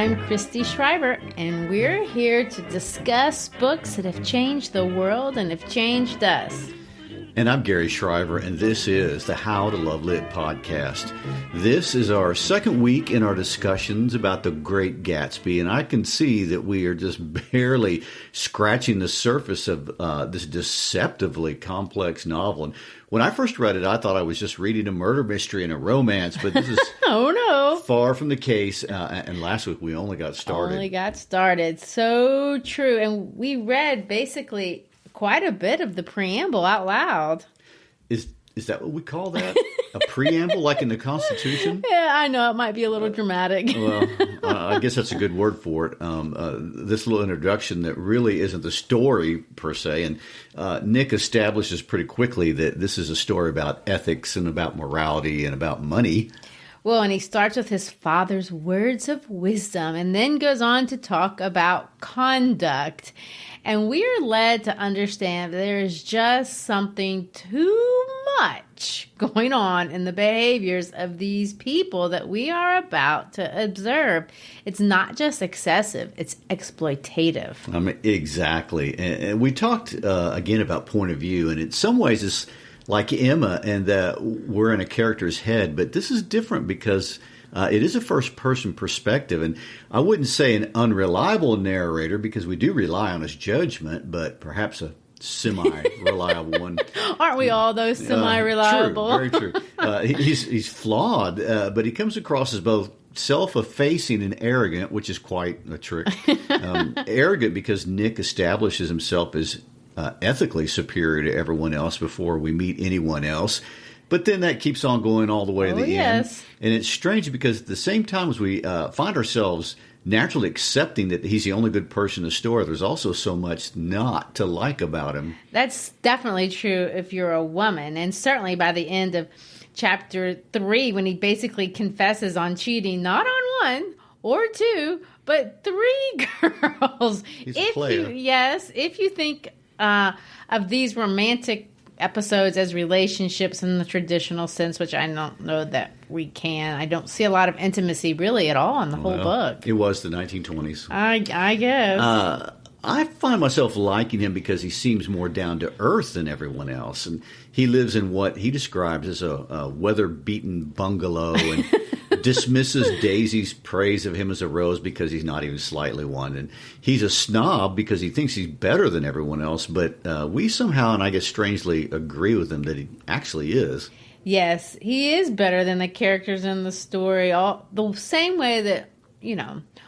I'm Christy Schreiber, and we're here to discuss books that have changed the world and have changed us. And I'm Gary Shriver, and this is the How to Love Lit podcast. This is our second week in our discussions about The Great Gatsby, and I can see that we are just barely scratching the surface of this deceptively complex novel. And when I first read it, I thought I was just reading a murder mystery and a romance, but this is oh no, far from the case. And last week we only got started. So true. And we read basically quite a bit of the preamble out loud. Is that what we call that? A preamble, like in the Constitution? Yeah, I know. It might be a little dramatic. Well, I guess that's a good word for it. This little introduction that really isn't the story, per se. And Nick establishes pretty quickly that this is a story about ethics and about morality and about money. Well, and he starts with his father's words of wisdom and then goes on to talk about conduct. And we are led to understand that there is just something too much going on in the behaviors of these people that we are about to observe. It's not just excessive, it's exploitative. I mean, exactly. And we talked again about point of view, and in some ways it's like Emma and that we're in a character's head, but this is different because it is a first-person perspective, and I wouldn't say an unreliable narrator because we do rely on his judgment, but perhaps a semi-reliable one. Aren't we all those semi-reliable? True, very true. He's flawed, but he comes across as both self-effacing and arrogant, which is quite a trick. Arrogant because Nick establishes himself as ethically superior to everyone else before we meet anyone else. But then that keeps on going all the way to the end. And it's strange because at the same time as we find ourselves naturally accepting that he's the only good person in the story, there's also so much not to like about him. That's definitely true if you're a woman. And certainly by the end of chapter 3, when he basically confesses on cheating, not on one or two, but 3 girls. He's a player. If you think of these romantic episodes as relationships in the traditional sense, which I don't know that we can. I don't see a lot of intimacy really at all in the whole book. It was the 1920s. I guess. I find myself liking him because he seems more down to earth than everyone else. And he lives in what he describes as a weather-beaten bungalow and dismisses Daisy's praise of him as a rose because he's not even slightly one. And he's a snob because he thinks he's better than everyone else. But we somehow, and I guess strangely, agree with him that he actually is. Yes, he is better than the characters in the story. The same way that,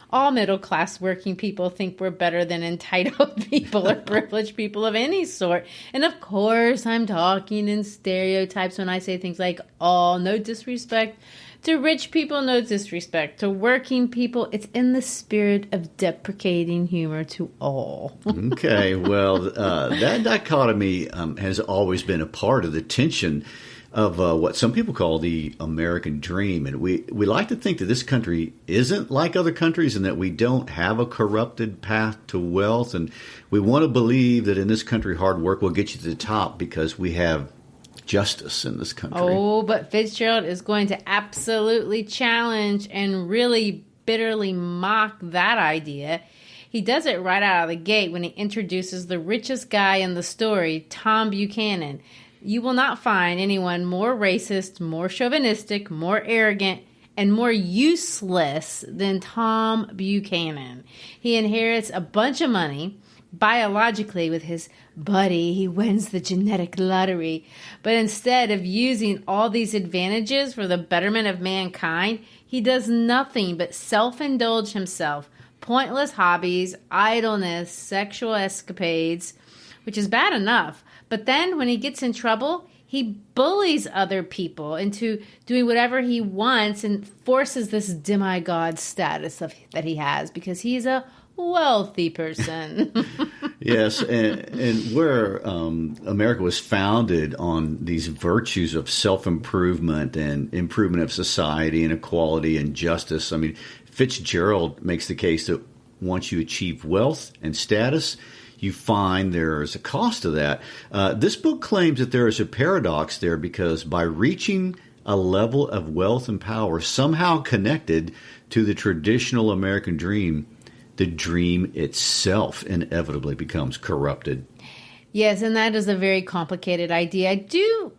all middle-class working people think we're better than entitled people or privileged people of any sort. And of course, I'm talking in stereotypes when I say things like all, no disrespect to rich people, no disrespect to working people. It's in the spirit of deprecating humor to all. Okay, well, that dichotomy has always been a part of the tension of what some people call the American dream. And we like to think that this country isn't like other countries and that we don't have a corrupted path to wealth. And we want to believe that in this country, hard work will get you to the top because we have justice in this country. Oh, but Fitzgerald is going to absolutely challenge and really bitterly mock that idea. He does it right out of the gate when he introduces the richest guy in the story, Tom Buchanan. You will not find anyone more racist, more chauvinistic, more arrogant, and more useless than Tom Buchanan. He inherits a bunch of money. Biologically, with his buddy, he wins the genetic lottery. But instead of using all these advantages for the betterment of mankind, he does nothing but self-indulge himself. Pointless hobbies, idleness, sexual escapades, which is bad enough. But then when he gets in trouble, he bullies other people into doing whatever he wants and forces this demigod status that he has because he's a wealthy person. Yes, and where America was founded on these virtues of self-improvement and improvement of society and equality and justice. I mean, Fitzgerald makes the case that once you achieve wealth and status, you find there is a cost to that. This book claims that there is a paradox there because by reaching a level of wealth and power somehow connected to the traditional American dream, the dream itself inevitably becomes corrupted. Yes, and that is a very complicated idea. I do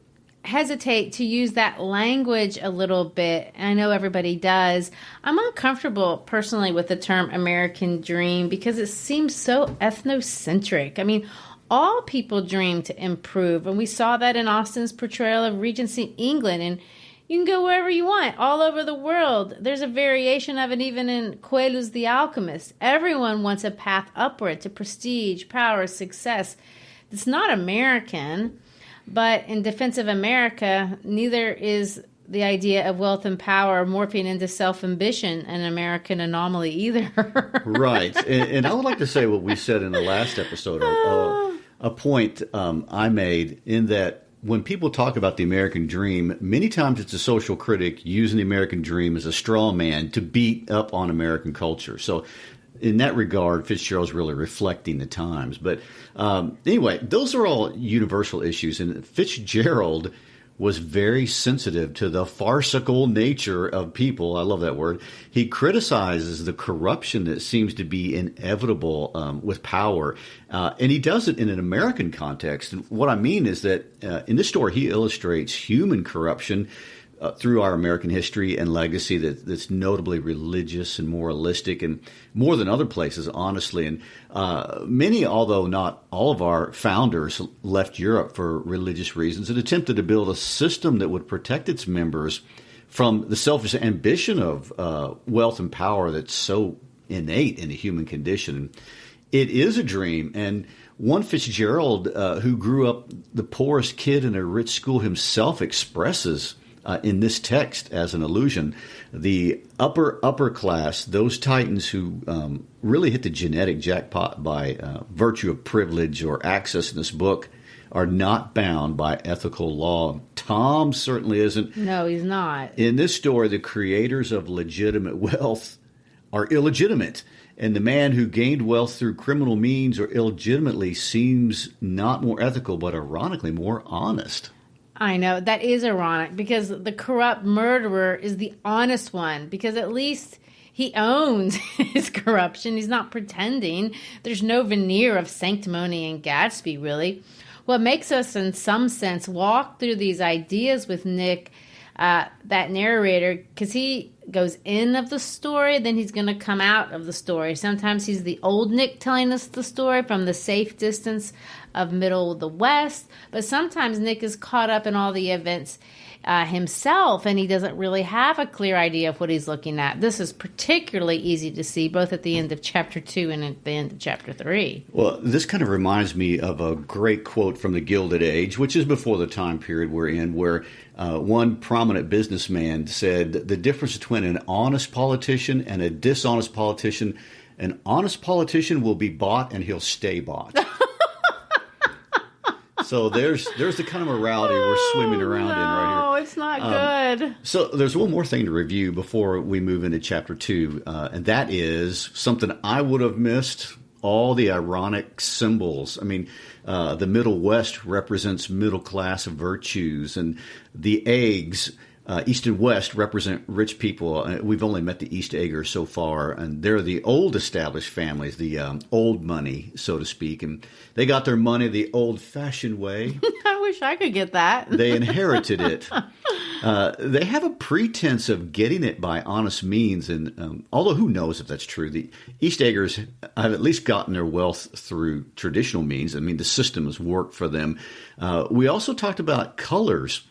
hesitate to use that language a little bit. I know everybody does. I'm uncomfortable personally with the term American dream because it seems so ethnocentric. I mean, all people dream to improve, and we saw that in Austen's portrayal of Regency England, and you can go wherever you want, all over the world. There's a variation of it even in Coelho's The Alchemist. Everyone wants a path upward to prestige, power, success. It's not American. But in Defense of America, neither is the idea of wealth and power morphing into self-ambition an American anomaly either. Right. And I would like to say what we said in the last episode, a point I made in that when people talk about the American dream, many times it's a social critic using the American dream as a straw man to beat up on American culture. So in that regard, Fitzgerald's really reflecting the times. But anyway, those are all universal issues. And Fitzgerald was very sensitive to the farcical nature of people. I love that word. He criticizes the corruption that seems to be inevitable with power. And he does it in an American context. And what I mean is that in this story, he illustrates human corruption through our American history and legacy that's notably religious and moralistic, and more than other places, honestly. And many, although not all of our founders, left Europe for religious reasons and attempted to build a system that would protect its members from the selfish ambition of wealth and power that's so innate in the human condition. It is a dream, and one Fitzgerald, who grew up the poorest kid in a rich school himself, expresses in this text as an allusion, the upper class, those titans who really hit the genetic jackpot by virtue of privilege or access in this book, are not bound by ethical law. Tom certainly isn't. No, he's not. In this story, the creators of legitimate wealth are illegitimate, and the man who gained wealth through criminal means or illegitimately seems not more ethical, but ironically more honest. I know, that is ironic, because the corrupt murderer is the honest one, because at least he owns his corruption. He's not pretending. There's no veneer of sanctimony in Gatsby, really. What makes us, in some sense, walk through these ideas with Nick, that narrator, because he goes in of the story, then he's going to come out of the story. Sometimes he's the old Nick telling us the story from the safe distance of middle of the West, but sometimes Nick is caught up in all the events himself, and he doesn't really have a clear idea of what he's looking at. This is particularly easy to see both at the end of chapter 2 and at the end of chapter 3. Well, this kind of reminds me of a great quote from the Gilded Age, which is before the time period we're in, where one prominent businessman said the difference between an honest politician and a dishonest politician, an honest politician will be bought and he'll stay bought. So there's the kind of morality we're swimming around in right here. No, it's not good. So there's one more thing to review before we move into chapter 2, and that is something I would have missed, all the ironic symbols. I mean, the Middle West represents middle class virtues, and the eggs, East and West, represent rich people. We've only met the East Eggers so far, and they're the old established families, the old money, so to speak, and they got their money the old-fashioned way. I wish I could get that. They inherited it. They have a pretense of getting it by honest means, and although who knows if that's true, the East Eggers have at least gotten their wealth through traditional means. I mean, the system has worked for them. We also talked about colors.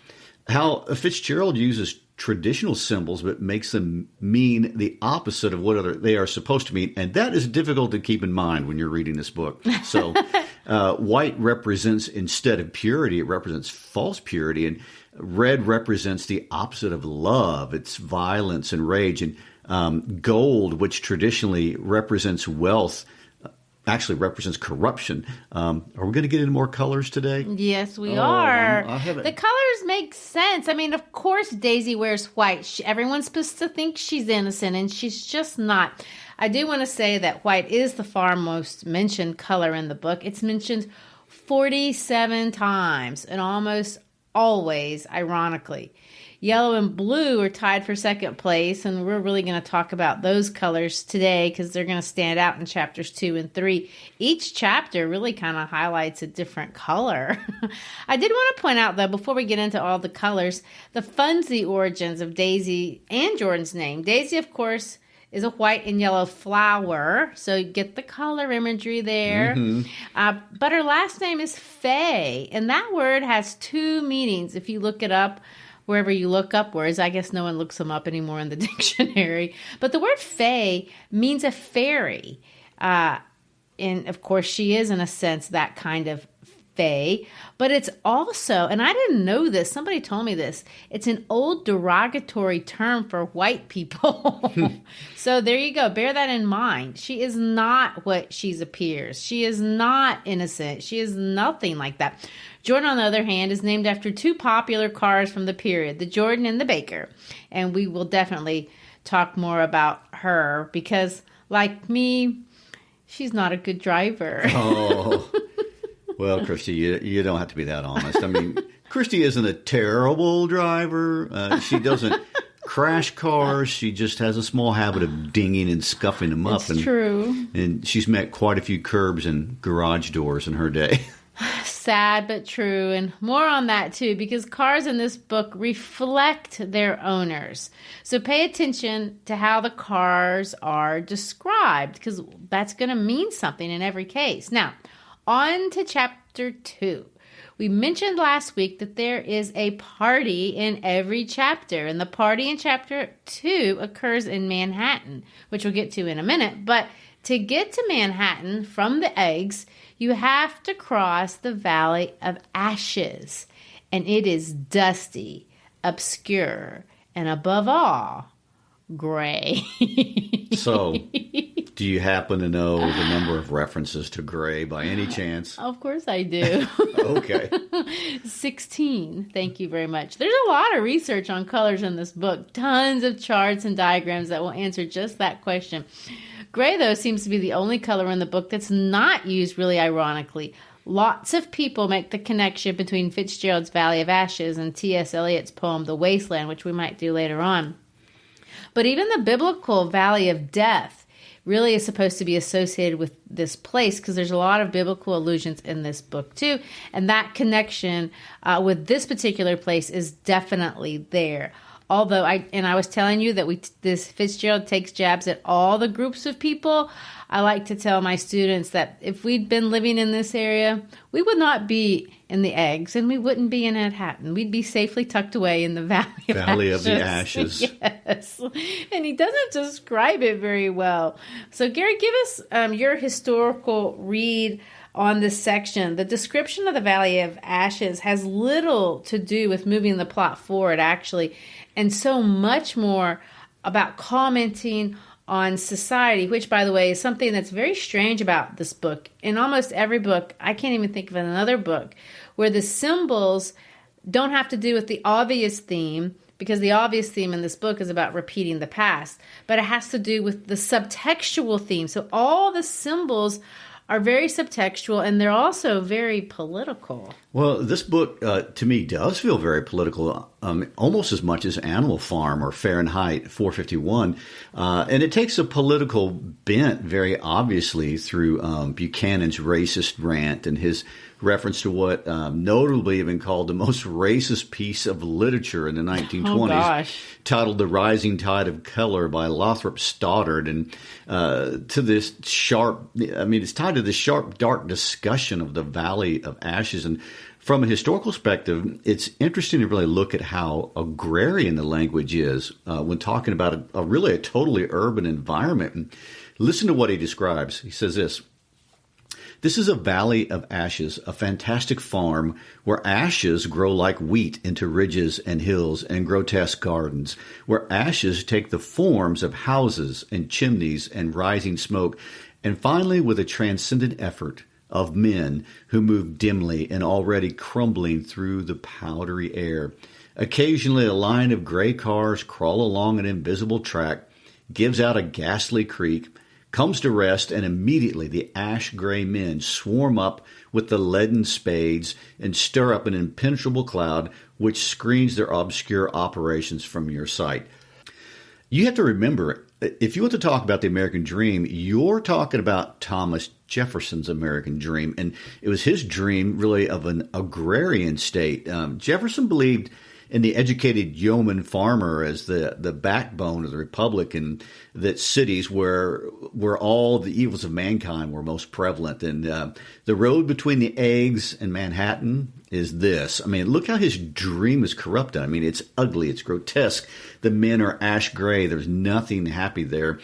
How Fitzgerald uses traditional symbols but makes them mean the opposite of what they are supposed to mean. And that is difficult to keep in mind when you're reading this book. So white represents, instead of purity, it represents false purity. And red represents the opposite of love. It's violence and rage. And gold, which traditionally represents wealth, actually represents corruption. Are we going to get into more colors today? Yes, we are. I haven't. The colors make sense. I mean, of course, Daisy wears white. Everyone's supposed to think she's innocent, and she's just not. I do want to say that white is the far most mentioned color in the book. It's mentioned 47 times, and almost always, ironically. Yellow and blue are tied for second place, and we're really going to talk about those colors today because they're going to stand out in chapters 2 and 3. Each chapter really kind of highlights a different color. I did want to point out, though, before we get into all the colors, the funsy origins of Daisy and Jordan's name. Daisy, of course, is a white and yellow flower, so you get the color imagery there. But her last name is Faye, and that word has two meanings if you look it up wherever you look up words. I guess no one looks them up anymore in the dictionary. But the word Faye means a fairy. And, of course, she is, in a sense, that kind of fae, but it's also, and I didn't know this, somebody told me this, it's an old derogatory term for white people. So there you go. Bear that in mind. She is not what she appears. She is not innocent. She is nothing like that. Jordan, on the other hand, is named after two popular cars from the period, the Jordan and the Baker. And we will definitely talk more about her because, like me, she's not a good driver. Oh. Well, Christy, you don't have to be that honest. I mean, Christy isn't a terrible driver. She doesn't crash cars. She just has a small habit of dinging and scuffing them up. It's true. And she's met quite a few curbs and garage doors in her day. Sad but true, and more on that too, because cars in this book reflect their owners. So pay attention to how the cars are described, because that's going to mean something in every case. Now, on to chapter 2. We mentioned last week that there is a party in every chapter, and the party in chapter 2 occurs in Manhattan, which we'll get to in a minute. But to get to Manhattan from the eggs, you have to cross the Valley of Ashes, and it is dusty, obscure, and above all, gray. So, do you happen to know the number of references to gray by any chance? Of course I do. Okay. 16. Thank you very much. There's a lot of research on colors in this book. Tons of charts and diagrams that will answer just that question. Gray, though, seems to be the only color in the book that's not used really ironically. Lots of people make the connection between Fitzgerald's Valley of Ashes and T.S. Eliot's poem The Wasteland, which we might do later on. But even the biblical Valley of Death really is supposed to be associated with this place because there's a lot of biblical allusions in this book too. And that connection with this particular place is definitely there. Although I was telling you that this Fitzgerald takes jabs at all the groups of people. I like to tell my students that if we'd been living in this area, we would not be in the eggs and we wouldn't be in Manhattan. We'd be safely tucked away in the Valley of the Ashes. Yes. And he doesn't describe it very well. So Gary, give us your historical read on this section. The description of the Valley of Ashes has little to do with moving the plot forward, actually, and so much more about commenting on society, which, by the way, is something that's very strange about this book. In almost every book, I can't even think of another book where the symbols don't have to do with the obvious theme, because the obvious theme in this book is about repeating the past, but it has to do with the subtextual theme. So all the symbols are very subtextual, and they're also very political. Well, this book, to me, does feel very political, almost as much as Animal Farm or Fahrenheit 451. And it takes a political bent very obviously through Buchanan's racist rant and his reference to what notably even called the most racist piece of literature in the 1920s, titled The Rising Tide of Color by Lothrop Stoddard. And to this it's tied to this sharp, dark discussion of the Valley of Ashes. And from a historical perspective, it's interesting to really look at how agrarian the language is when talking about a really totally urban environment. And listen to what he describes. He says this: "This is a valley of ashes, a fantastic farm where ashes grow like wheat into ridges and hills and grotesque gardens, where ashes take the forms of houses and chimneys and rising smoke, and finally, with a transcendent effort, of men who move dimly and already crumbling through the powdery air. Occasionally, a line of gray cars crawl along an invisible track, gives out a ghastly creak, comes to rest, and immediately the ash-gray men swarm up with the leaden spades and stir up an impenetrable cloud which screens their obscure operations from your sight. You have to remember, if you want to talk about the American dream, you're talking about Thomas Jefferson's American dream. And it was his dream, really, of an agrarian state. Jefferson believed in the educated yeoman farmer as the backbone of the republic, and that cities where all the evils of mankind were most prevalent. And the road between the eggs and Manhattan is this. I mean, look how his dream is corrupted. I mean, it's ugly. It's grotesque. The men are ash gray. There's nothing happy there.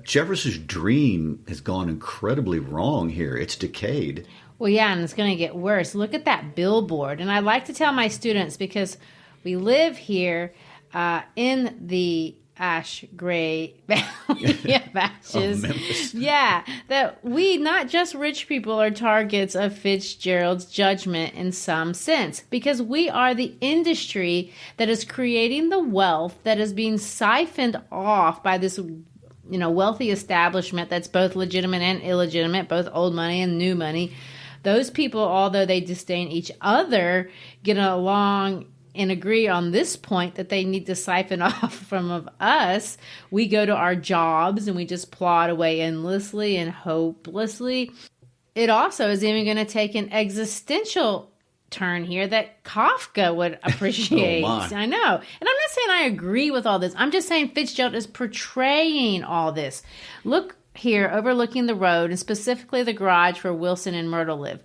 Jefferson's dream has gone incredibly wrong here. It's decayed. Well, yeah, and it's going to get worse. Look at that billboard. And I like to tell my students, because we live here in the ash gray valley of ashes. Memphis. Yeah, that we, not just rich people, are targets of Fitzgerald's judgment in some sense, because we are the industry that is creating the wealth that is being siphoned off by this wealthy establishment that's both legitimate and illegitimate, both old money and new money. Those people, although they disdain each other, get along and agree on this point that they need to siphon off from of us. We go to our jobs and we just plod away endlessly and hopelessly. It also is even going to take an existential turn here that Kafka would appreciate. Oh, my. I know. And I'm not saying I agree with all this. I'm just saying Fitzgerald is portraying all this. Look here, overlooking the road, and specifically the garage where Wilson and Myrtle live.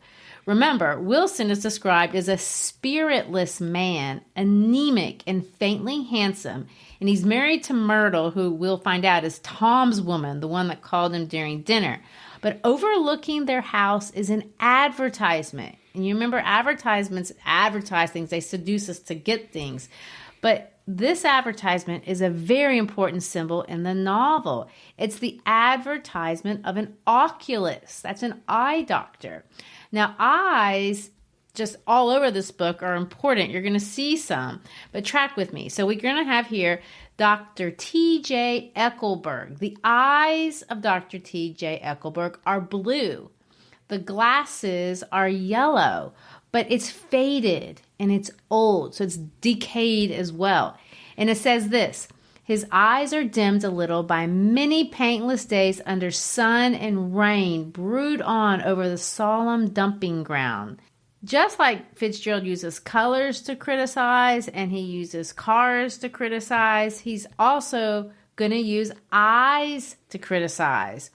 Remember, Wilson is described as a spiritless man, anemic and faintly handsome, and he's married to Myrtle, who we'll find out is Tom's woman, the one that called him during dinner. But overlooking their house is an advertisement. And you remember, advertisements advertise things. They seduce us to get things. But this advertisement is a very important symbol in the novel. It's the advertisement of an oculist. That's an eye doctor. Now, eyes, just all over this book, are important. You're going to see some, but track with me. So we're going to have here Dr. T.J. Eckelberg. The eyes of Dr. T.J. Eckelberg are blue. The glasses are yellow, but it's faded and it's old, so it's decayed as well. And it says this: his eyes are dimmed a little by many paintless days under sun and rain brewed on over the solemn dumping ground. Just like Fitzgerald uses colors to criticize and he uses cars to criticize, he's also going to use eyes to criticize.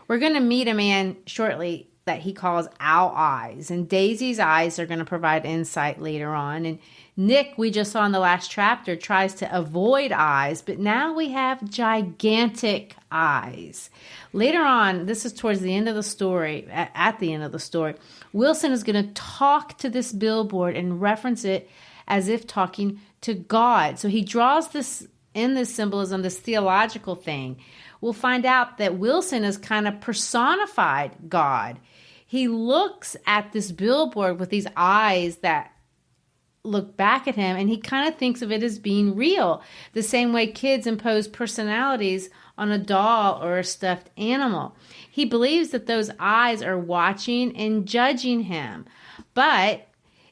We're going to meet a man shortly that he calls Owl Eyes, and Daisy's eyes are going to provide insight later on. And Nick, we just saw in the last chapter, tries to avoid eyes, but now we have gigantic eyes. Later on, this is towards the end of the story, at the end of the story, Wilson is going to talk to this billboard and reference it as if talking to God. So he draws this, in this symbolism, this theological thing. We'll find out that Wilson is kind of personified God. He looks at this billboard with these eyes that look back at him, and he kind of thinks of it as being real, the same way kids impose personalities on a doll or a stuffed animal. He believes that those eyes are watching and judging him. But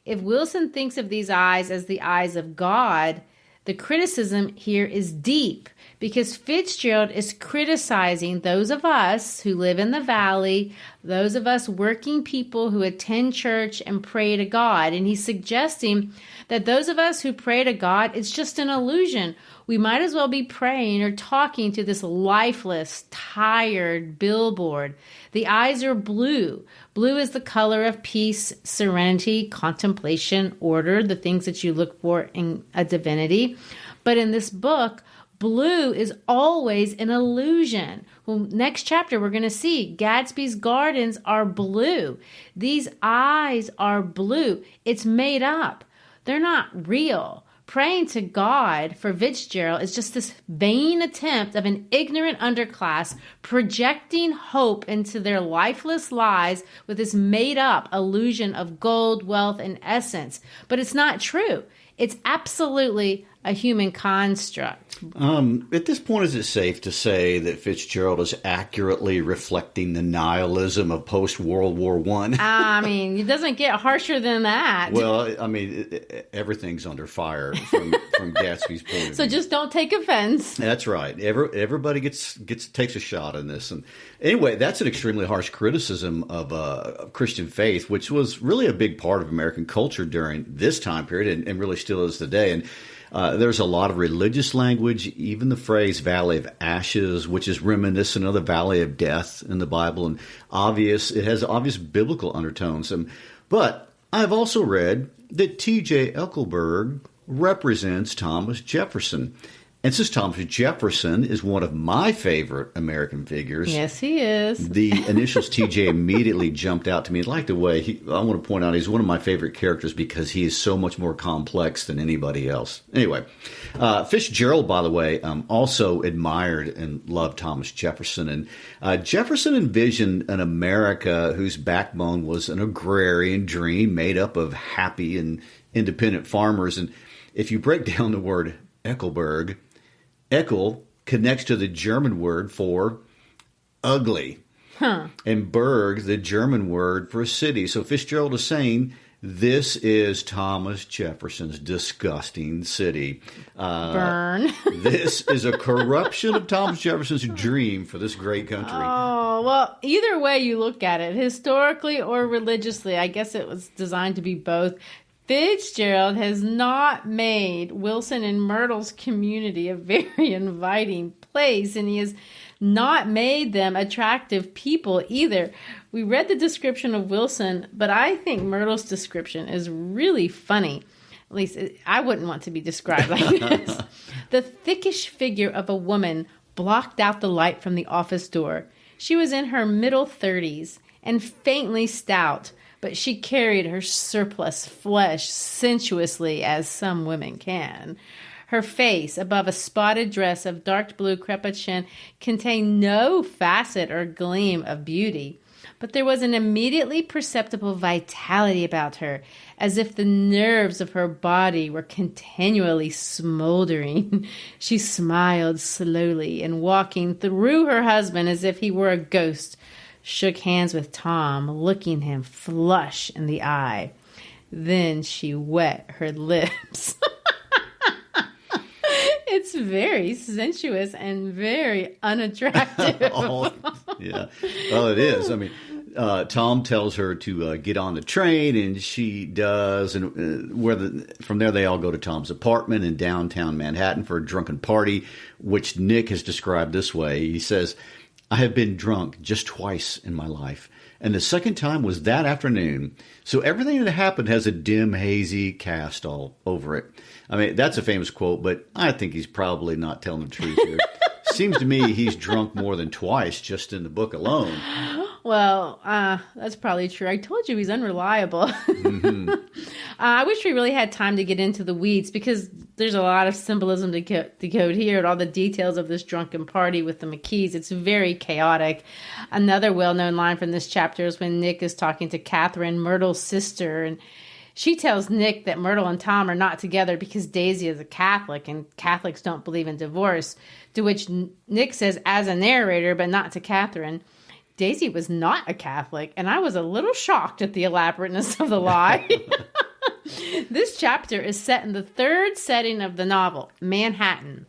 if Wilson thinks of these eyes as the eyes of God, the criticism here is deep, because Fitzgerald is criticizing those of us who live in the valley, those of us working people who attend church and pray to God. And he's suggesting that those of us who pray to God, it's just an illusion. We might as well be praying or talking to this lifeless, tired billboard. The eyes are blue. Blue is the color of peace, serenity, contemplation, order, the things that you look for in a divinity. But in this book, blue is always an illusion. Well, next chapter, we're going to see Gatsby's gardens are blue. These eyes are blue. It's made up. They're not real. Praying to God for Fitzgerald is just this vain attempt of an ignorant underclass projecting hope into their lifeless lives with this made-up illusion of gold, wealth, and essence. But it's not true. It's absolutely a human construct? At this point, is it safe to say that Fitzgerald is accurately reflecting the nihilism of post-World War I? I mean, it doesn't get harsher than that. Well, I mean, everything's under fire from Gatsby's point of view. So just don't take offense. That's right. Everybody takes a shot in this. And anyway, that's an extremely harsh criticism of Christian faith, which was really a big part of American culture during this time period, and really still is today. And there's a lot of religious language, even the phrase Valley of Ashes, which is reminiscent of the Valley of Death in the Bible, and it has obvious biblical undertones. But I've also read that T.J. Eckleburg represents Thomas Jefferson. And since Thomas Jefferson is one of my favorite American figures. Yes, he is. The initials TJ immediately jumped out to me. I like the way I want to point out he's one of my favorite characters because he is so much more complex than anybody else. Anyway, Fitzgerald, by the way, also admired and loved Thomas Jefferson. And Jefferson envisioned an America whose backbone was an agrarian dream made up of happy and independent farmers. And if you break down the word Eckleburg, Eckel connects to the German word for ugly. And Berg, the German word for a city. So Fitzgerald is saying this is Thomas Jefferson's disgusting city. Burn. This is a corruption of Thomas Jefferson's dream for this great country. Oh, well, either way you look at it, historically or religiously, I guess it was designed to be both. Fitzgerald has not made Wilson and Myrtle's community a very inviting place, and he has not made them attractive people either. We read the description of Wilson, but I think Myrtle's description is really funny. At least I wouldn't want to be described like this. The thickish figure of a woman blocked out the light from the office door. She was in her middle 30s and faintly stout, but she carried her surplus flesh sensuously, as some women can. Her face, above a spotted dress of dark blue crepushin, contained no facet or gleam of beauty, but there was an immediately perceptible vitality about her, as if the nerves of her body were continually smoldering. She smiled slowly, and walking through her husband as if he were a ghost, shook hands with Tom, looking him flush in the eye. Then she wet her lips. It's very sensuous and very unattractive. Yeah. Well, it is. I mean, Tom tells her to get on the train, and she does. And from there, they all go to Tom's apartment in downtown Manhattan for a drunken party, which Nick has described this way. He says, I have been drunk just twice in my life, and the second time was that afternoon. So everything that happened has a dim, hazy cast all over it. I mean, that's a famous quote, but I think he's probably not telling the truth here. Seems to me he's drunk more than twice just in the book alone. Well, that's probably true. I told you he's unreliable. Mm-hmm. I wish we really had time to get into the weeds, because there's a lot of symbolism to decode here, and all the details of this drunken party with the McKees. It's very chaotic. Another well-known line from this chapter is when Nick is talking to Catherine, Myrtle's sister, and she tells Nick that Myrtle and Tom are not together because Daisy is a Catholic, and Catholics don't believe in divorce, to which Nick says, as a narrator, but not to Catherine, Daisy was not a Catholic, and I was a little shocked at the elaborateness of the lie. This chapter is set in the third setting of the novel, Manhattan.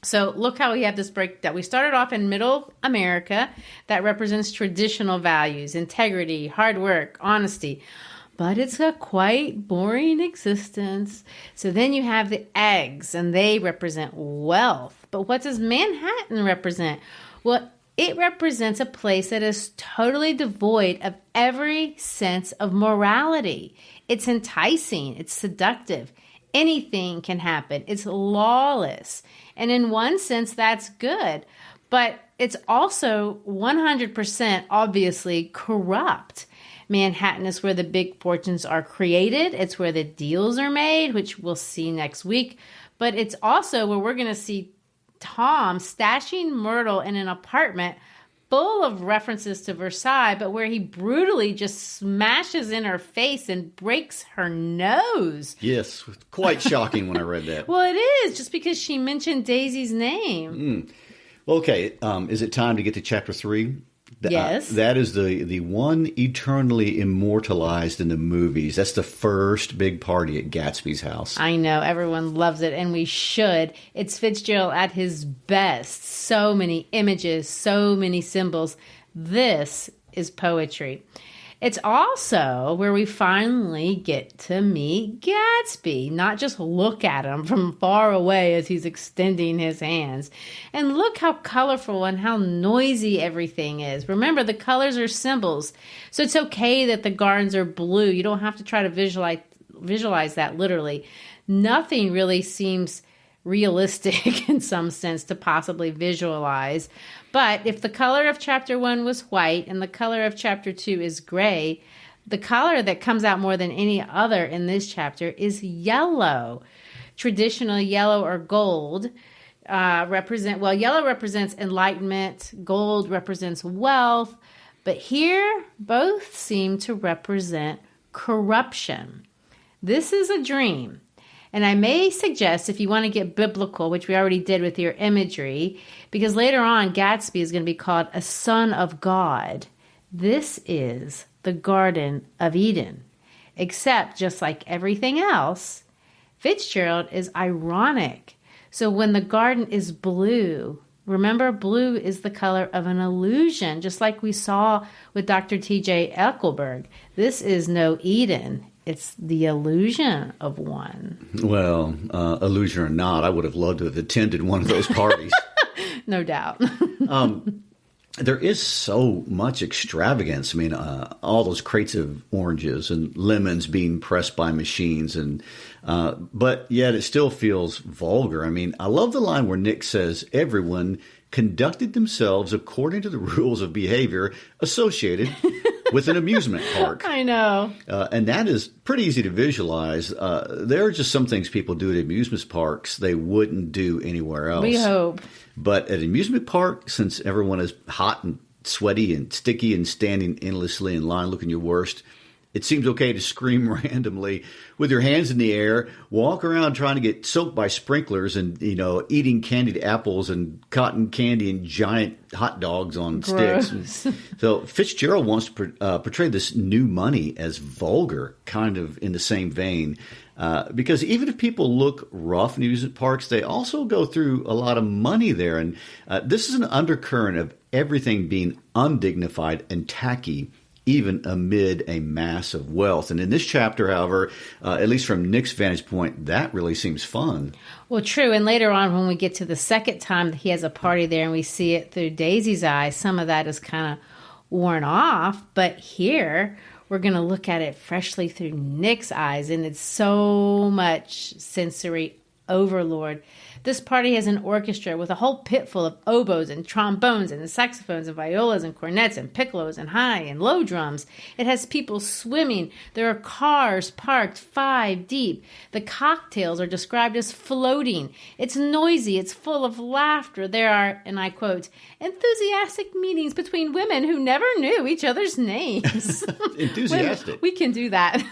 So look how we have this break that we started off in middle America that represents traditional values, integrity, hard work, honesty. But it's a quite boring existence. So then you have the eggs, and they represent wealth. But what does Manhattan represent? Well, it represents a place that is totally devoid of every sense of morality. It's enticing. It's seductive. Anything can happen. It's lawless. And in one sense, that's good. But it's also 100% obviously corrupt. Manhattan is where the big fortunes are created. It's where the deals are made, which we'll see next week. But it's also where we're going to see Tom stashing Myrtle in an apartment full of references to Versailles, but where he brutally just smashes in her face and breaks her nose. Yes, quite shocking when I read that. Well, it is, just because she mentioned Daisy's name. Okay, is it time to get to chapter 3? Yes. That is the one eternally immortalized in the movies. That's the first big party at Gatsby's house. I know, everyone loves it, and we should. It's Fitzgerald at his best. So many images, so many symbols. This is poetry. It's also where we finally get to meet Gatsby, not just look at him from far away as he's extending his hands. And look how colorful and how noisy everything is. Remember, the colors are symbols. So it's okay that the gardens are blue. You don't have to try to visualize that literally. Nothing really seems realistic in some sense to possibly visualize. But if the color of chapter 1 was white and the color of chapter 2 is gray, the color that comes out more than any other in this chapter is yellow. Traditional yellow or gold yellow represents enlightenment, gold represents wealth, but here both seem to represent corruption. This is a dream. And I may suggest, if you want to get biblical, which we already did with your imagery, because later on Gatsby is going to be called a son of God. This is the Garden of Eden. Except, just like everything else, Fitzgerald is ironic. So when the garden is blue, remember, blue is the color of an illusion, just like we saw with Dr. T.J. Eckelberg. This is no Eden. It's the illusion of one. Well, illusion or not, I would have loved to have attended one of those parties. No doubt. There is so much extravagance. I mean, all those crates of oranges and lemons being pressed by machines, but yet it still feels vulgar. I mean, I love the line where Nick says everyone conducted themselves according to the rules of behavior associated with an amusement park. I know. And that is pretty easy to visualize. There are just some things people do at amusement parks they wouldn't do anywhere else. We hope. But at an amusement park, since everyone is hot and sweaty and sticky and standing endlessly in line looking your worst, it seems okay to scream randomly with your hands in the air, walk around trying to get soaked by sprinklers and, eating candied apples and cotton candy and giant hot dogs on Gross. sticks. So Fitzgerald wants to portray this new money as vulgar, kind of in the same vein. Because even if people look rough in amusement parks, they also go through a lot of money there. And this is an undercurrent of everything being undignified and tacky, even amid a mass of wealth. And in this chapter, however, at least from Nick's vantage point, that really seems fun. Well, true. And later on, when we get to the second time that he has a party there and we see it through Daisy's eyes, some of that is kind of worn off. But here, we're going to look at it freshly through Nick's eyes, and it's so much sensory overload. This party has an orchestra with a whole pit full of oboes and trombones and saxophones and violas and cornets and piccolos and high and low drums. It has people swimming. There are cars parked 5 deep. The cocktails are described as floating. It's noisy. It's full of laughter. There are, and I quote, enthusiastic meetings between women who never knew each other's names. Enthusiastic. We can do that.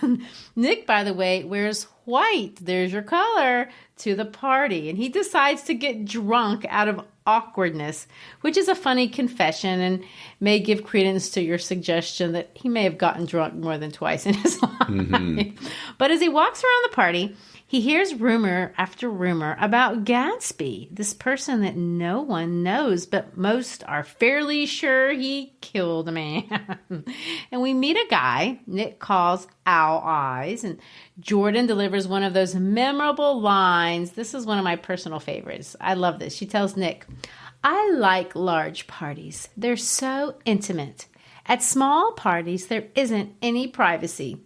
Nick, by the way, wears white. There's your color to the party. And he decides to get drunk out of awkwardness, which is a funny confession and may give credence to your suggestion that he may have gotten drunk more than twice in his life. Mm-hmm. But as he walks around the party, he hears rumor after rumor about Gatsby, this person that no one knows, but most are fairly sure he killed a man. And we meet a guy Nick calls Owl Eyes, and Jordan delivers one of those memorable lines. This is one of my personal favorites. I love this. She tells Nick, I like large parties. They're so intimate. At small parties, there isn't any privacy.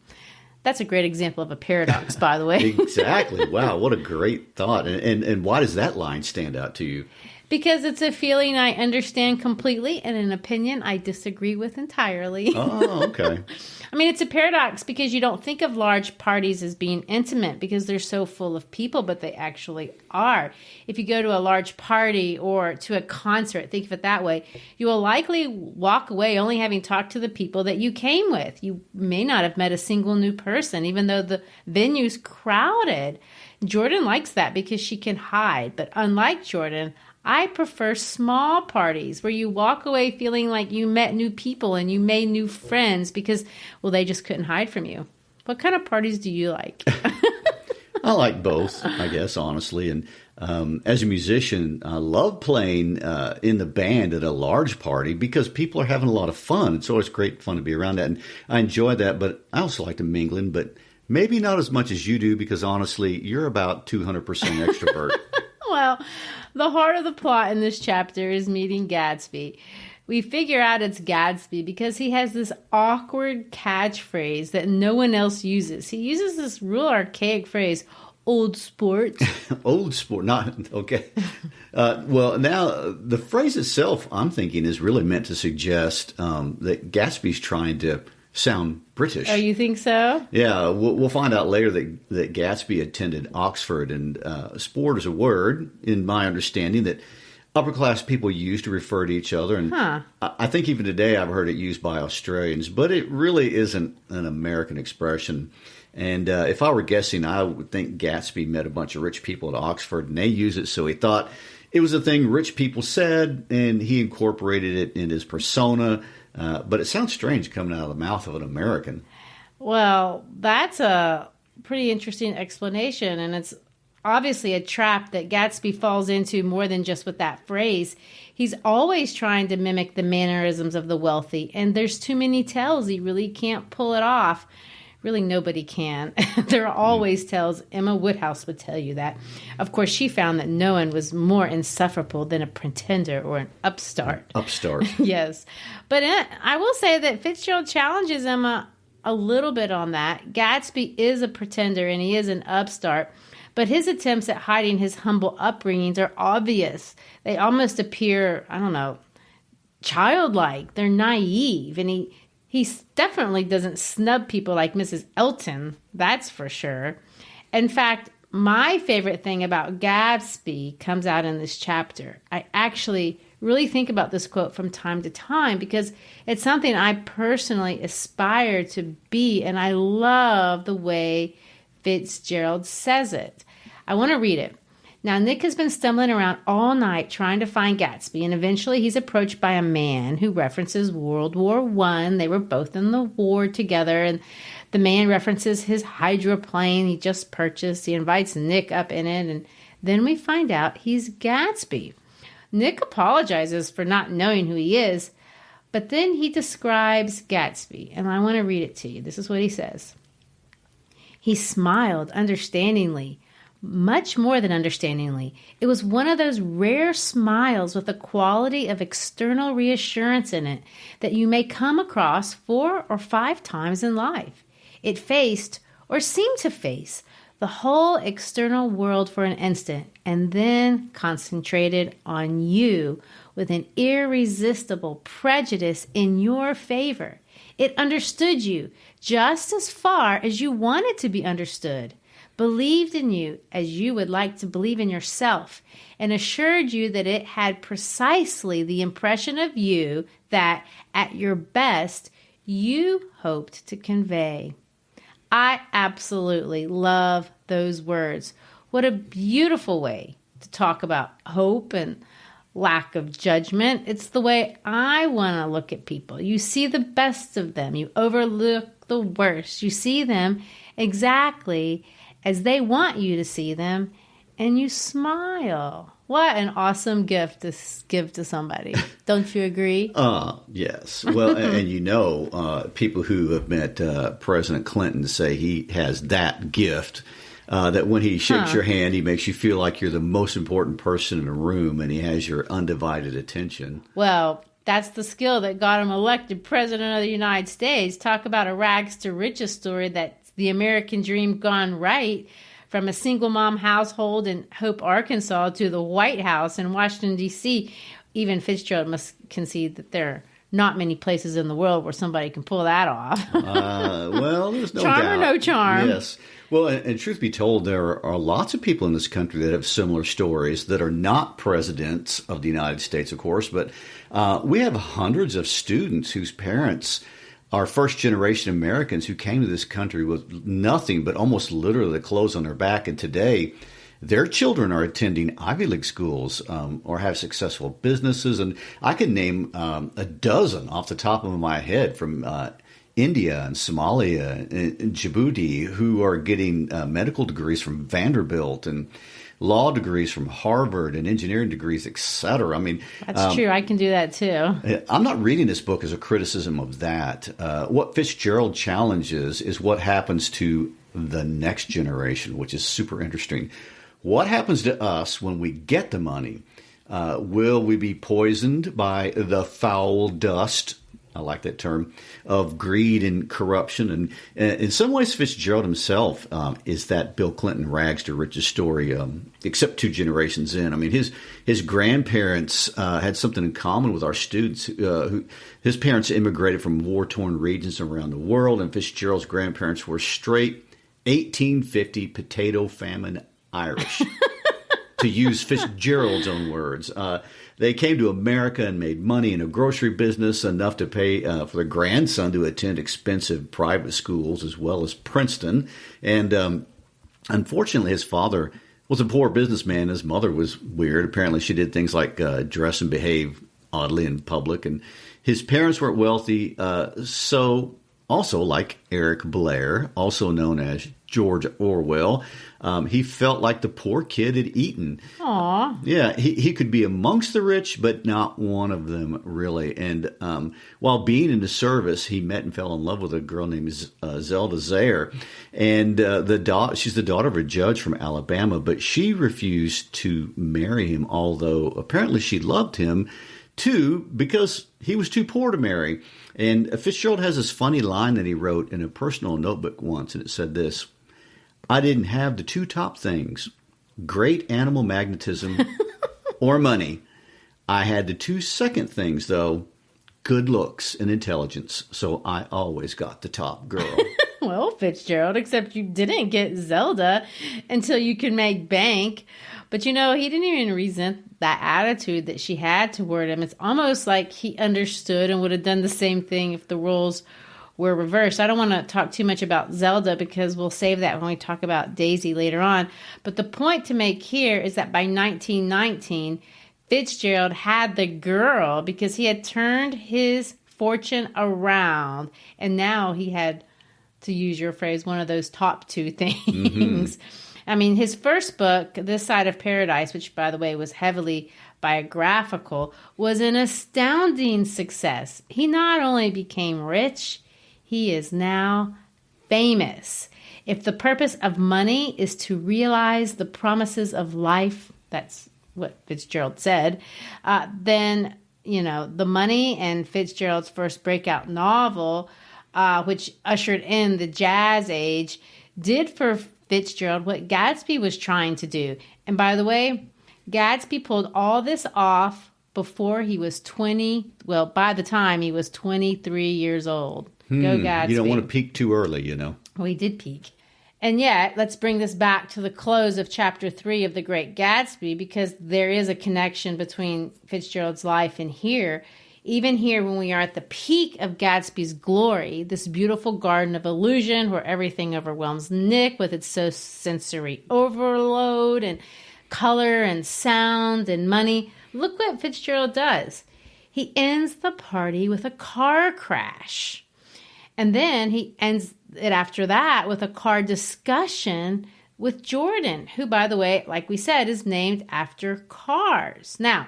That's a great example of a paradox, by the way. Exactly. Wow, what a great thought. And why does that line stand out to you? Because it's a feeling I understand completely and an opinion I disagree with entirely. Oh, okay. I mean, it's a paradox because you don't think of large parties as being intimate because they're so full of people, but they actually are. If you go to a large party or to a concert, think of it that way, you will likely walk away only having talked to the people that you came with. You may not have met a single new person, even though the venue's crowded. Jordan likes that because she can hide, but unlike Jordan, I prefer small parties where you walk away feeling like you met new people and you made new friends because, well, they just couldn't hide from you. What kind of parties do you like? I like both, I guess, honestly. And as a musician, I love playing in the band at a large party because people are having a lot of fun. It's always great fun to be around that. And I enjoy that, but I also like to mingling, but maybe not as much as you do because, honestly, you're about 200% extrovert. Well, the heart of the plot in this chapter is meeting Gatsby. We figure out it's Gatsby because he has this awkward catchphrase that no one else uses. He uses this real archaic phrase, old sport. Old sport, not, okay. Well, now, the phrase itself, I'm thinking, is really meant to suggest that Gatsby's trying to sound British. Oh, you think so? Yeah, we'll find out later that Gatsby attended Oxford, and sport is a word, in my understanding, that upper-class people use to refer to each other. And I think even today I've heard it used by Australians, but it really isn't an American expression. And if I were guessing, I would think Gatsby met a bunch of rich people at Oxford, and they use it, so he thought it was a thing rich people said, and he incorporated it in his persona. But it sounds strange coming out of the mouth of an American. Well, that's a pretty interesting explanation, and it's obviously a trap that Gatsby falls into more than just with that phrase. He's always trying to mimic the mannerisms of the wealthy, and there's too many tells. He really can't pull it off. Really, nobody can. There are always tells. Emma Woodhouse would tell you that. Of course, she found that no one was more insufferable than a pretender or an upstart. Upstart. Yes. But I will say that Fitzgerald challenges Emma a little bit on that. Gatsby is a pretender and he is an upstart, but his attempts at hiding his humble upbringings are obvious. They almost appear, I don't know, childlike. They're naive, and he definitely doesn't snub people like Mrs. Elton, that's for sure. In fact, my favorite thing about Gatsby comes out in this chapter. I actually really think about this quote from time to time because it's something I personally aspire to be, and I love the way Fitzgerald says it. I want to read it. Now, Nick has been stumbling around all night trying to find Gatsby, and eventually he's approached by a man who references World War I. They were both in the war together, and the man references his hydroplane he just purchased. He invites Nick up in it, and then we find out he's Gatsby. Nick apologizes for not knowing who he is, but then he describes Gatsby, and I want to read it to you. This is what he says. He smiled understandingly. Much more than understandingly. It was one of those rare smiles with a quality of external reassurance in it that you may come across 4 or 5 times in life. It faced, or seemed to face, the whole external world for an instant, and then concentrated on you with an irresistible prejudice in your favor. It understood you just as far as you wanted to be understood, believed in you as you would like to believe in yourself, and assured you that it had precisely the impression of you that, at your best, you hoped to convey. I absolutely love those words. What a beautiful way to talk about hope and lack of judgment. It's the way I want to look at people. You see the best of them. You overlook the worst. You see them exactly as they want you to see them, and you smile. What an awesome gift to give to somebody. Don't you agree? Yes. Well, and people who have met President Clinton say he has that gift, that when he shakes your hand, he makes you feel like you're the most important person in the room, and he has your undivided attention. Well, that's the skill that got him elected president of the United States. Talk about a rags to riches story that's the American dream gone right. from a single mom household in Hope, Arkansas, to the White House in Washington, D.C. Even Fitzgerald must concede that there are not many places in the world where somebody can pull that off. Well, there's no charm doubt. or no charm. Yes. Well, and truth be told, there are lots of people in this country that have similar stories that are not presidents of the United States, of course, but we have hundreds of students whose parents are first-generation Americans who came to this country with nothing but almost literally the clothes on their back, and today their children are attending Ivy League schools or have successful businesses. And I can name a dozen off the top of my head from India and Somalia and Djibouti who are getting medical degrees from Vanderbilt and law degrees from Harvard and engineering degrees, etc. I mean, that's true. I can do that too. I'm not reading this book as a criticism of that. What Fitzgerald challenges is what happens to the next generation, which is super interesting. What happens to us when we get the money? Will we be poisoned by the foul dust, I like that term, of greed and corruption? And in some ways, Fitzgerald himself is that Bill Clinton rags to riches story, except 2 generations in. I mean, his grandparents had something in common with our students. His parents immigrated from war-torn regions around the world, and Fitzgerald's grandparents were straight 1850 potato famine Irish, to use Fitzgerald's own words. They came to America and made money in a grocery business, enough to pay for their grandson to attend expensive private schools as well as Princeton. And unfortunately, his father was a poor businessman. His mother was weird. Apparently, she did things like dress and behave oddly in public. And his parents weren't wealthy. So also, like Eric Blair, also known as George Orwell, he felt like the poor kid had eaten. Aww. Yeah, he could be amongst the rich, but not one of them, really. And while being in the service, he met and fell in love with a girl named Zelda Zaire. And she's the daughter of a judge from Alabama, but she refused to marry him, although apparently she loved him, too, because he was too poor to marry. And Fitzgerald has this funny line that he wrote in a personal notebook once, and it said this: "I didn't have the 2 top things, great animal magnetism or money. I had the 2 second things, though, good looks and intelligence, so I always got the top girl." Well, Fitzgerald, except you didn't get Zelda until you could make bank. But, he didn't even resent that attitude that she had toward him. It's almost like he understood and would have done the same thing if the roles were reversed. I don't want to talk too much about Zelda because we'll save that when we talk about Daisy later on. But the point to make here is that by 1919, Fitzgerald had the girl because he had turned his fortune around. And now he had, to use your phrase, one of those top 2 things. Mm-hmm. I mean, his first book, This Side of Paradise, which, by the way, was heavily biographical, was an astounding success. He not only became rich, he is now famous. If the purpose of money is to realize the promises of life, that's what Fitzgerald said, then, the money and Fitzgerald's first breakout novel, which ushered in the Jazz Age, did for Fitzgerald what Gatsby was trying to do. And by the way, Gatsby pulled all this off before he was by the time he was 23 years old. Go Gatsby. You don't want to peak too early, Well, he did peak. And yet, let's bring this back to the close of Chapter 3 of The Great Gatsby, because there is a connection between Fitzgerald's life and here. Even here, when we are at the peak of Gatsby's glory, this beautiful garden of illusion where everything overwhelms Nick with its sensory overload and color and sound and money, look what Fitzgerald does. He ends the party with a car crash. And then he ends it after that with a car discussion with Jordan, who, by the way, like we said, is named after cars. Now,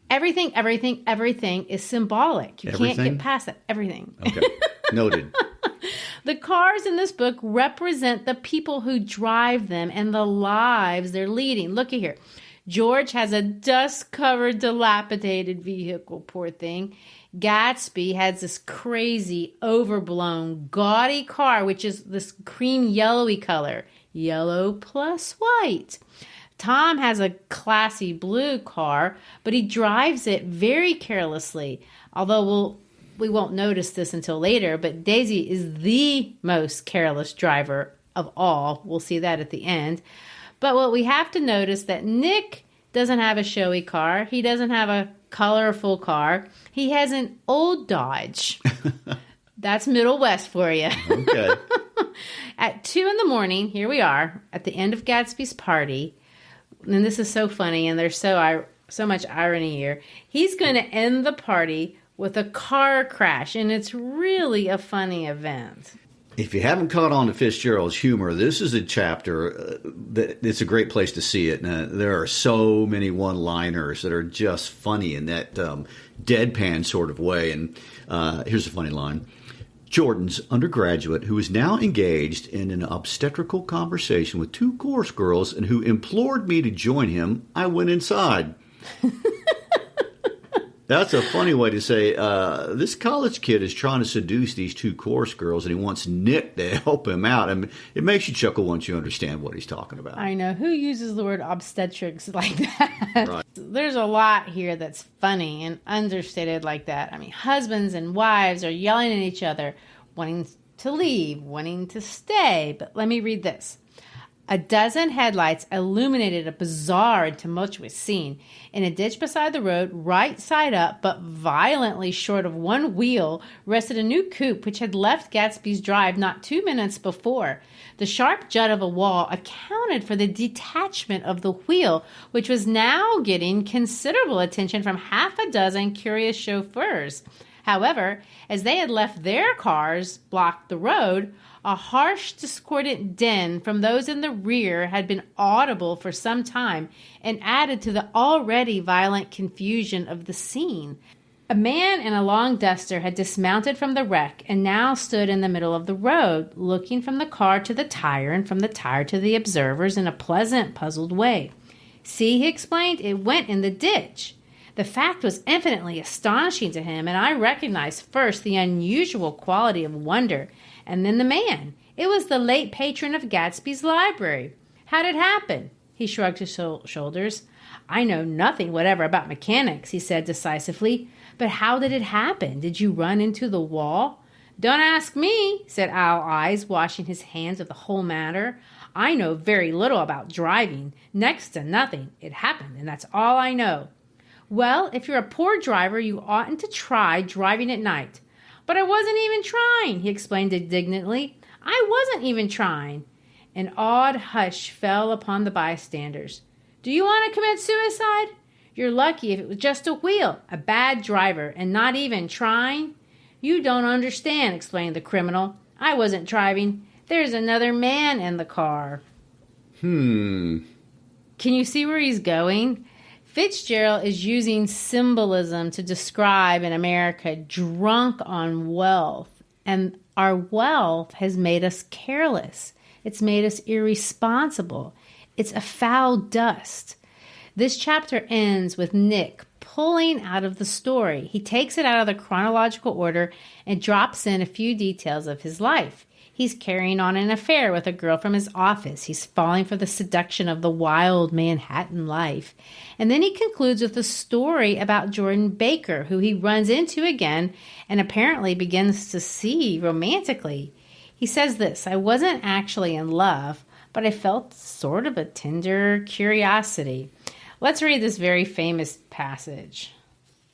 everything is symbolic. You can't get past that. Everything. Okay. Noted. The cars in this book represent the people who drive them and the lives they're leading. Looky here. George has a dust-covered, dilapidated vehicle, poor thing. Gatsby has this crazy, overblown, gaudy car, which is this cream yellowy color. yellow plus white. Tom has a classy blue car, but he drives it very carelessly. Although we won't notice this until later, but Daisy is the most careless driver of all. We'll see that at the end. But what we have to notice that Nick doesn't have a showy car. He doesn't have a colorful car. He has an old Dodge. That's Middle West for you. Okay. At 2 a.m, here we are at the end of Gatsby's party. And this is so funny, and there's so much irony here. He's going to end the party with a car crash, and it's really a funny event. If you haven't caught on to Fitzgerald's humor, this is a chapter that it's a great place to see it. There are so many one-liners that are just funny in that deadpan sort of way. And here's a funny line. Jordan's undergraduate, who is now engaged in an obstetrical conversation with 2 chorus girls and who implored me to join him, I went inside. That's a funny way to say this college kid is trying to seduce these 2 chorus girls and he wants Nick to help him out. I mean, it makes you chuckle once you understand what he's talking about. I know. Who uses the word obstetrics like that? Right. There's a lot here that's funny and understated like that. I mean, husbands and wives are yelling at each other, wanting to leave, wanting to stay. But let me read this. A dozen headlights illuminated a bizarre and tumultuous scene. In a ditch beside the road, right side up, but violently short of one wheel, rested a new coupe which had left Gatsby's drive not 2 minutes before. The sharp jut of a wall accounted for the detachment of the wheel, which was now getting considerable attention from half a dozen curious chauffeurs. However, as they had left their cars blocked the road, a harsh, discordant din from those in the rear had been audible for some time and added to the already violent confusion of the scene. A man in a long duster had dismounted from the wreck and now stood in the middle of the road, looking from the car to the tire and from the tire to the observers in a pleasant, puzzled way. See, he explained, it went in the ditch. The fact was infinitely astonishing to him, and I recognized first the unusual quality of wonder, and then the man. It was the late patron of Gatsby's library. How'd it happen? He shrugged his shoulders. I know nothing whatever about mechanics, he said decisively. But how did it happen? Did you run into the wall? Don't ask me, said Owl Eyes, washing his hands of the whole matter. I know very little about driving. Next to nothing. It happened, and that's all I know. Well, if you're a poor driver, you oughtn't to try driving at night. But I wasn't even trying, he explained indignantly. I wasn't even trying. An awed hush fell upon the bystanders. Do you want to commit suicide? You're lucky if it was just a wheel, a bad driver, and not even trying. You don't understand, explained the criminal. I wasn't driving. There's another man in the car. Can you see where he's going? Fitzgerald is using symbolism to describe an America drunk on wealth. And our wealth has made us careless. It's made us irresponsible. It's a foul dust. This chapter ends with Nick pulling out of the story. He takes it out of the chronological order and drops in a few details of his life. He's carrying on an affair with a girl from his office. He's falling for the seduction of the wild Manhattan life. And then he concludes with a story about Jordan Baker, who he runs into again and apparently begins to see romantically. He says this, I wasn't actually in love, but I felt sort of a tender curiosity. Let's read this very famous passage.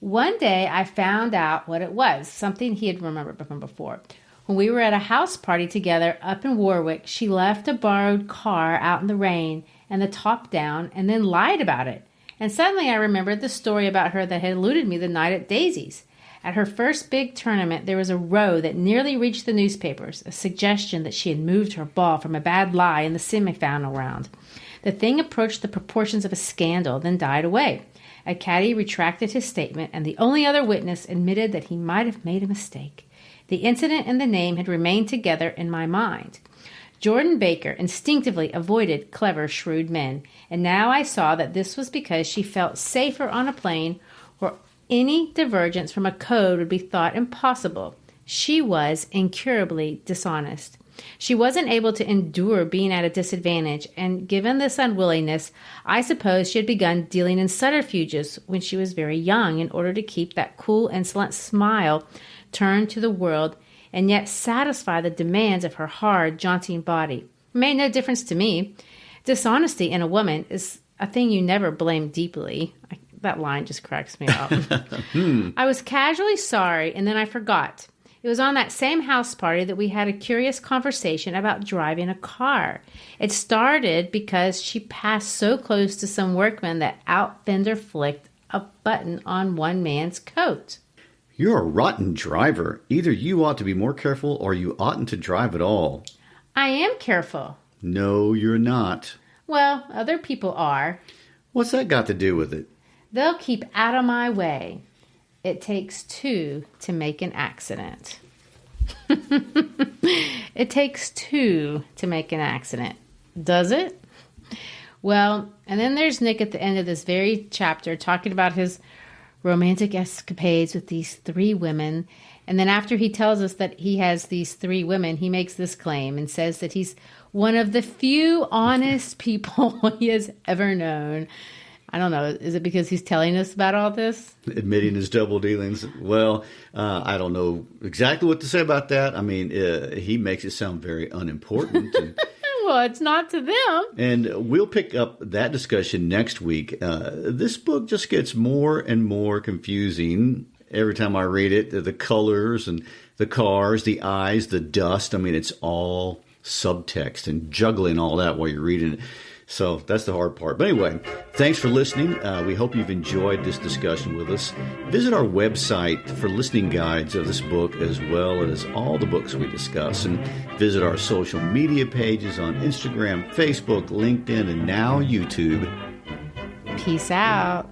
One day I found out what it was, something he had remembered from before. When we were at a house party together up in Warwick, she left a borrowed car out in the rain and the top down and then lied about it. And suddenly I remembered the story about her that had eluded me the night at Daisy's. At her first big tournament, there was a row that nearly reached the newspapers, a suggestion that she had moved her ball from a bad lie in the semifinal round. The thing approached the proportions of a scandal, then died away. A caddy retracted his statement, and the only other witness admitted that he might have made a mistake. The incident and the name had remained together in my mind. Jordan Baker instinctively avoided clever, shrewd men, and now I saw that this was because she felt safer on a plane where any divergence from a code would be thought impossible. She was incurably dishonest. She wasn't able to endure being at a disadvantage, and given this unwillingness, I suppose she had begun dealing in subterfuges when she was very young in order to keep that cool, insolent smile turned to the world and yet satisfy the demands of her hard, jaunty body. It made no difference to me. Dishonesty in a woman is a thing you never blame deeply. That line just cracks me up. I was casually sorry, and then I forgot. It was on that same house party that we had a curious conversation about driving a car. It started because she passed so close to some workman that out-fender flicked a button on one man's coat. You're a rotten driver. Either you ought to be more careful or you oughtn't to drive at all. I am careful. No, you're not. Well, other people are. What's that got to do with it? They'll keep out of my way. It takes two to make an accident. It takes two to make an accident. Does it? Well, and then there's Nick at the end of this very chapter talking about his romantic escapades with these three women. And then after he tells us that he has these three women, he makes this claim and says that he's one of the few honest people he has ever known. I don't know. Is it because he's telling us about all this? Admitting his double dealings. Well, I don't know exactly what to say about that. I mean, he makes it sound very unimportant. And, well, it's not to them. And we'll pick up that discussion next week. This book just gets more and more confusing every time I read it. The colors and the cars, the eyes, the dust. I mean, it's all subtext and juggling all that while you're reading it. So that's the hard part. But anyway, thanks for listening. We hope you've enjoyed this discussion with us. Visit our website for listening guides of this book as well as all the books we discuss. And visit our social media pages on Instagram, Facebook, LinkedIn, and now YouTube. Peace out.